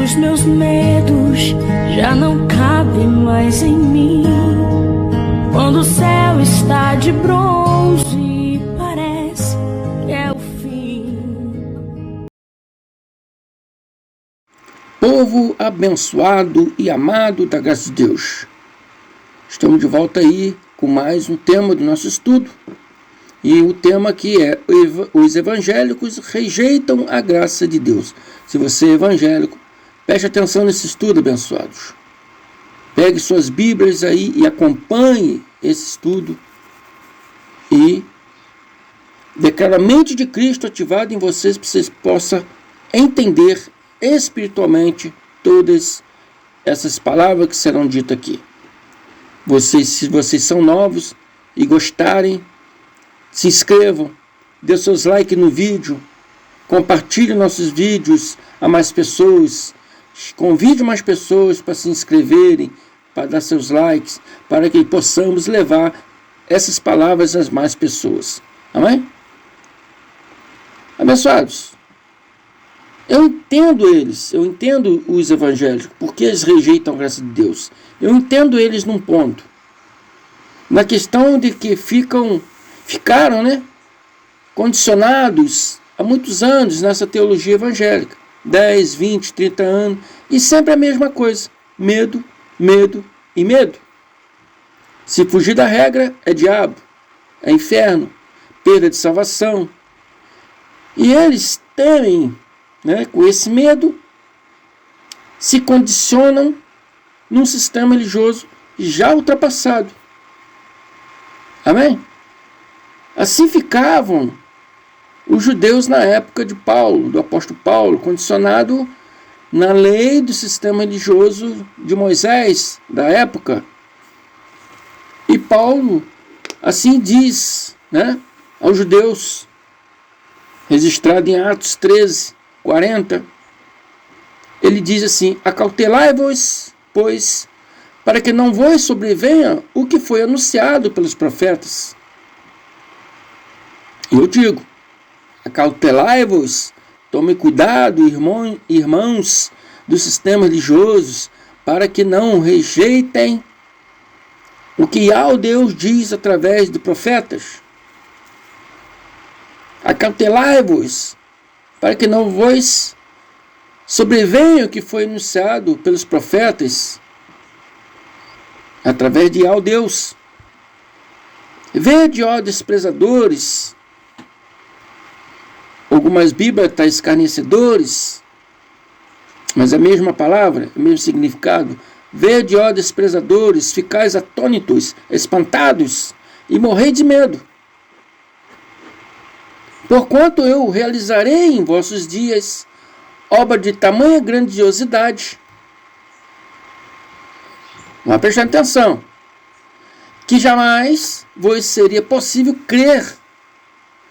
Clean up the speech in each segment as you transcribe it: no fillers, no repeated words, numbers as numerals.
Os meus medos já não cabem mais em mim. Quando o céu está de bronze, parece que é o fim. Povo abençoado e amado da graça de Deus, estamos de volta aí com mais um tema do nosso estudo. E o tema aqui é: os evangélicos rejeitam a graça de Deus. Se você é evangélico, preste atenção nesse estudo, abençoados. Pegue suas Bíblias aí e acompanhe esse estudo. E declare a mente de Cristo ativada em vocês, para vocês possam entender espiritualmente todas essas palavras que serão ditas aqui. Se vocês são novos e gostarem, se inscrevam, dê seus likes no vídeo, compartilhe nossos vídeos a mais pessoas, convide mais pessoas para se inscreverem, para dar seus likes, para que possamos levar essas palavras às mais pessoas. Amém? Abençoados, eu entendo os evangélicos, porque eles rejeitam a graça de Deus. Eu entendo eles num ponto, na questão de que ficaram, condicionados há muitos anos nessa teologia evangélica, 10, 20, 30 anos, e sempre a mesma coisa: medo, medo e medo. Se fugir da regra, é diabo, é inferno, perda de salvação. E eles temem, com esse medo, se condicionam num sistema religioso já ultrapassado. Amém? Assim ficavam os judeus na época de Paulo, do apóstolo Paulo, condicionado na lei do sistema religioso de Moisés, da época. E Paulo assim diz, aos judeus, registrado em Atos 13, 40, ele diz assim: acautelai-vos, pois, para que não vos sobrevenha o que foi anunciado pelos profetas. Eu digo, acautelai-vos, tome cuidado, irmãos dos sistemas religiosos, para que não rejeitem o que Deus diz através de profetas. Acautelai-vos, para que não vos sobrevenha o que foi anunciado pelos profetas, através de Deus. Vede, ó desprezadores, algumas Bíblias está escarnecedores, mas é a mesma palavra, é o mesmo significado. Vede, ó desprezadores, ficais atônitos, espantados, e morrei de medo. Porquanto eu realizarei em vossos dias obra de tamanha grandiosidade. Mas prestando atenção, que jamais vos seria possível crer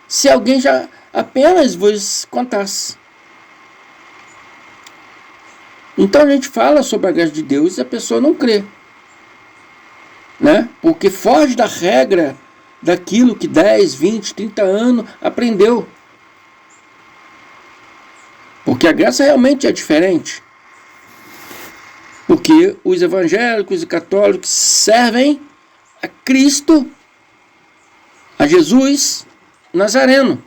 se alguém já apenas vos contasse. Então a gente fala sobre a graça de Deus e a pessoa não crê, porque foge da regra daquilo que 10, 20, 30 anos aprendeu. Porque a graça realmente é diferente. Porque os evangélicos e católicos servem a Cristo, a Jesus Nazareno.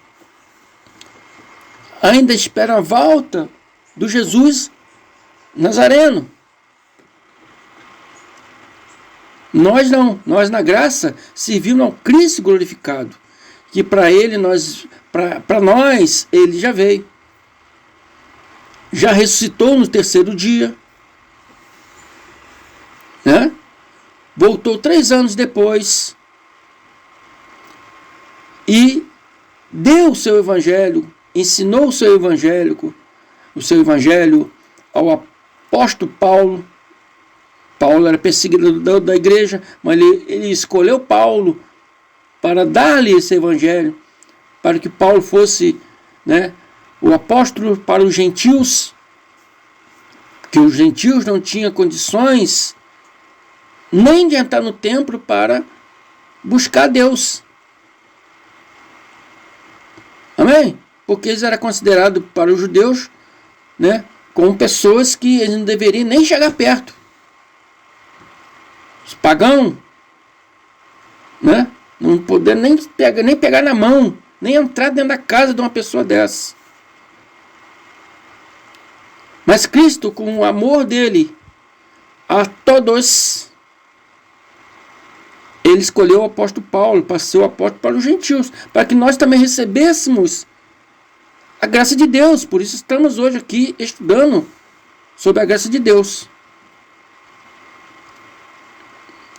Ainda esperam a volta do Jesus Nazareno. Nós não. Nós na graça servimos ao Cristo glorificado, que para nós ele já veio. Já ressuscitou no terceiro dia. Voltou 3 anos depois e deu o seu evangelho, ensinou o seu evangelho ao apóstolo Paulo. Paulo era perseguidor da igreja, mas ele escolheu Paulo para dar-lhe esse evangelho, para que Paulo fosse o apóstolo para os gentios, que os gentios não tinham condições nem de entrar no templo para buscar Deus. Amém? Porque eles eram considerados para os judeus com pessoas que eles não deveriam nem chegar perto. Os pagãos, né? Não poder nem pegar na mão, nem entrar dentro da casa de uma pessoa dessa. Mas Cristo, com o amor dele a todos, ele escolheu o apóstolo Paulo para ser o apóstolo para os gentios, para que nós também recebêssemos a graça de Deus. Por isso estamos hoje aqui estudando sobre a graça de Deus.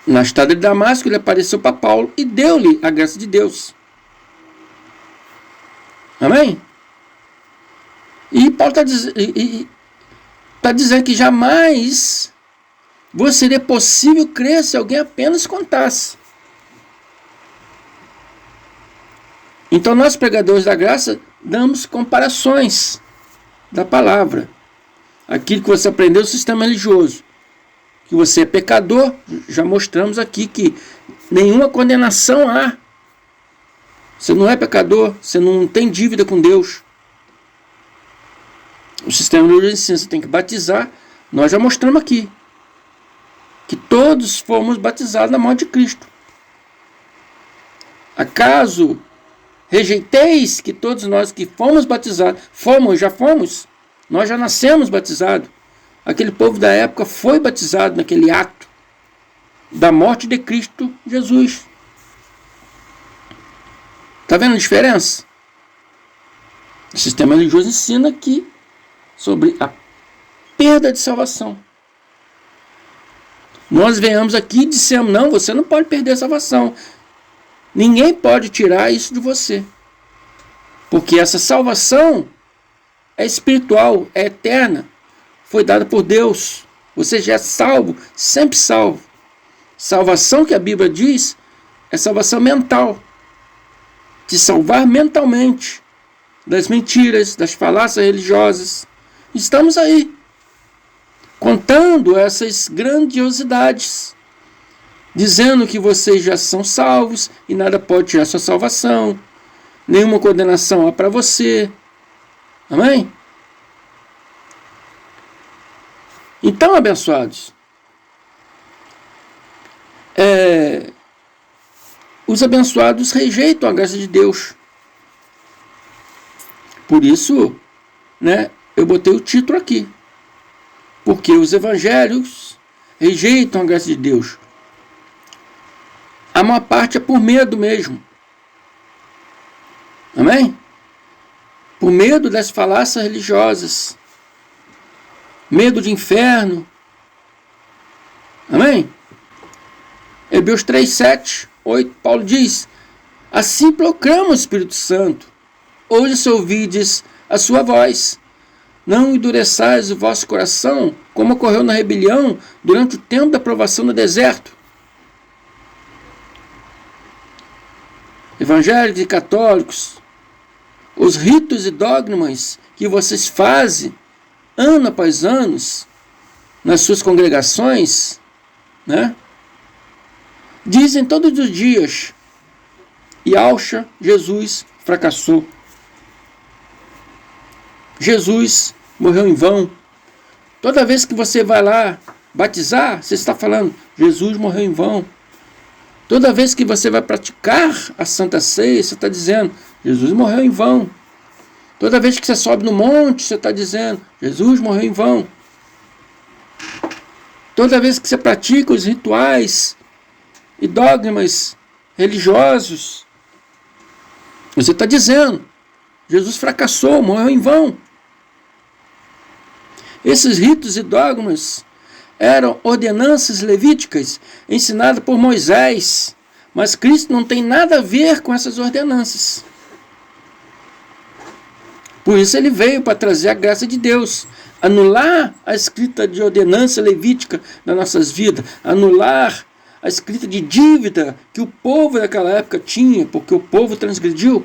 Na estrada de Damasco, ele apareceu para Paulo e deu-lhe a graça de Deus. Amém? E Paulo está dizendo que jamais seria possível crer se alguém apenas contasse. Então nós, pregadores da graça, damos comparações da palavra. Aquilo que você aprendeu no sistema religioso. Que você é pecador, já mostramos aqui que nenhuma condenação há. Você não é pecador, você não tem dívida com Deus. O sistema religioso ensina, você tem que batizar. Nós já mostramos aqui que todos fomos batizados na morte de Cristo. Acaso rejeiteis que todos nós que fomos batizados, nós já nascemos batizados. Aquele povo da época foi batizado naquele ato da morte de Cristo Jesus. Está vendo a diferença? O sistema religioso ensina aqui sobre a perda de salvação. Nós viemos aqui e dissemos, não, você não pode perder a salvação. Ninguém pode tirar isso de você. Porque essa salvação é espiritual, é eterna. Foi dada por Deus. Você já é salvo, sempre salvo. Salvação que a Bíblia diz é salvação mental. Te salvar mentalmente das mentiras, das falácias religiosas. Estamos aí, contando essas grandiosidades, dizendo que vocês já são salvos e nada pode tirar sua salvação, nenhuma condenação há para você. Amém? Então, abençoados, os abençoados rejeitam a graça de Deus. Por isso, né, eu botei o título aqui. Porque os evangélicos rejeitam a graça de Deus. A maior parte é por medo mesmo. Amém? Por medo das falácias religiosas. Medo de inferno. Amém? Hebreus 3, 7, 8, Paulo diz: assim proclama o Espírito Santo. Hoje se ouvides a sua voz. Não endureçais o vosso coração, como ocorreu na rebelião durante o tempo da provação no deserto. Evangélicos e católicos, os ritos e dogmas que vocês fazem ano após ano nas suas congregações, né? Dizem todos os dias: Yahshua, Jesus fracassou. Jesus morreu em vão. Toda vez que você vai lá batizar, você está falando: Jesus morreu em vão. Toda vez que você vai praticar a Santa Ceia, você está dizendo: Jesus morreu em vão. Toda vez que você sobe no monte, você está dizendo: Jesus morreu em vão. Toda vez que você pratica os rituais e dogmas religiosos, você está dizendo: Jesus fracassou, morreu em vão. Esses ritos e dogmas eram ordenanças levíticas ensinadas por Moisés, mas Cristo não tem nada a ver com essas ordenanças. Por isso ele veio para trazer a graça de Deus, anular a escrita de ordenança levítica das nossas vidas, anular a escrita de dívida que o povo daquela época tinha, porque o povo transgrediu.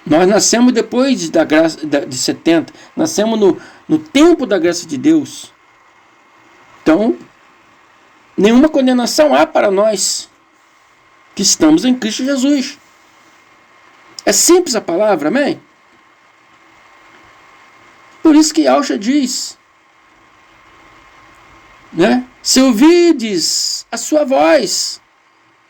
Nós nascemos depois da graça de 70, nascemos no tempo da graça de Deus. Então, nenhuma condenação há para nós que estamos em Cristo Jesus. É simples a palavra, amém? Por por isso que Yahshua diz, né? Se ouvides a sua voz,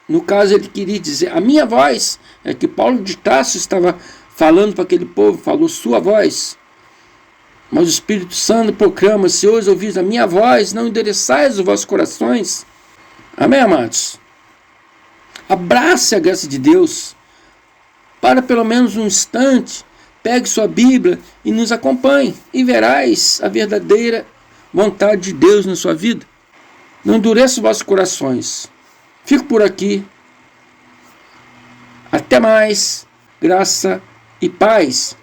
no caso ele queria dizer a minha voz, é que Paulo de Tarso estava falando para aquele povo, falou sua voz, mas o Espírito Santo proclama, se hoje ouvis a minha voz, não endereçais os vossos corações. Amém, amados? Abrace a graça de Deus, para pelo menos um instante, pegue sua Bíblia e nos acompanhe, e verás a verdadeira vontade de Deus na sua vida. Não endureça os vossos corações. Fico por aqui. Até mais. Graça e paz.